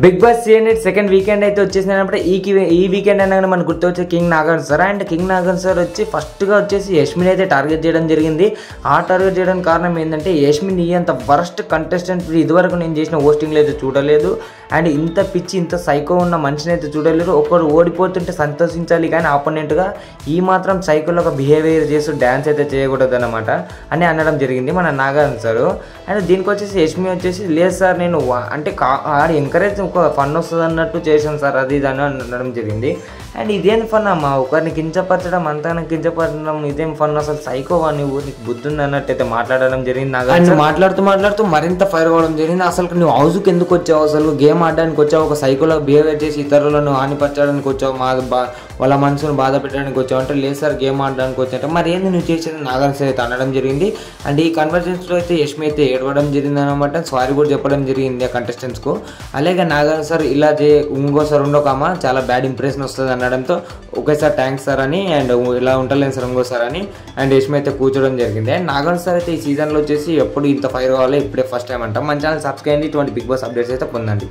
Big Boss season 8 second weekend అయితే వచ్చేసినప్పుడు ఈ వీకెండ్ అనగానే మనకు గుర్తొచ్చే king Nagarjuna sir. And king Nagarjuna sir వచ్చి ఫస్ట్గా వచ్చేసి యష్మిని అయితే టార్గెట్ చేయడం జరిగింది. ఆ టార్గెట్ చేయడానికి కారణం ఏంటంటే యష్మిని అంత వరస్ట్ కంటెస్టెంట్ ఇదివరకు నేను చేసిన హోస్టింగ్లో అయితే చూడలేదు. అండ్ ఇంత పిచ్చి ఇంత సైకో ఉన్న మనిషిని అయితే చూడలేదు. ఒకరు ఓడిపోతుంటే సంతోషించాలి కానీ ఆపోనెంట్గా ఈ మాత్రం సైకోలో ఒక బిహేవియర్ చేస్తూ డ్యాన్స్ అయితే చేయకూడదు అనమాట అని అనడం జరిగింది మన నాగార్జున సార్. అండ్ దీనికి వచ్చేసి యష్మి వచ్చేసి లేదు సార్ నేను అంటే ఆడి ఎంకరేజ్ ఒక ఫన్ వస్తుంది అన్నట్టు చేశాను సార్ అది ఇది అని అనడం జరిగింది. అండ్ ఇదేం ఫన్ అమ్మా, ఒకరిని కించపరచడం అంతా కించపరచడం ఇదేం ఫన్, అసలు సైకోవా నువ్వు, నీకు బుద్ధి ఉంది అన్నట్టు అయితే మాట్లాడడం జరిగింది. నాగార్జున మాట్లాడుతూ మరింత ఫైర్ అవ్వడం జరిగింది. అసలు నువ్వు హౌస్కి ఎందుకు వచ్చావు, అసలు గేమ్ ఆడడానికి వచ్చావు, ఒక సైకోలో బిహేవియర్ చేసి ఇతరులను హానిపరచడానికి వచ్చావు, వాళ్ళ మనసును బాధ పెట్టడానికి వచ్చావు అంటే లేదు సార్ గేమ్ ఆడడానికి వచ్చాయంటే మరి ఏంది నువ్వు చేసేది నాగార్జున అయితే అనడం జరిగింది. అండ్ ఈ కన్వర్జెన్స్లో అయితే యష్మి అయితే ఏడవడం జరిగింది అనమాట. సారీ కూడా చెప్పడం జరిగింది ఆ కంటెస్టెంట్స్కు. అలాగే నాగార్జున సార్ ఇలా ఇంకోసారి ఉండోకమ్మా చాలా బ్యాడ్ ఇంప్రెషన్ వస్తుంది అనడంతో ఒకేసారి థ్యాంక్స్ సార్ అని అండ్ ఇలా ఉంటలేను సార్ ఇంకోసారి అని అండ్ యష్మి అయితే కూర్చోవడం జరిగింది. అండ్ నాగార్జున సార్ అయితే ఈ సీజన్లో వచ్చేసి ఎప్పుడు ఇంత ఫైర్ కావాలి ఇప్పుడే ఫస్ట్ టైం అంటాం. మన ఛానల్ సబ్స్క్రైబ్ చేయండి, ఇటువంటి బిగ్ బాస్ అప్డేట్స్ అయితే పొందండి.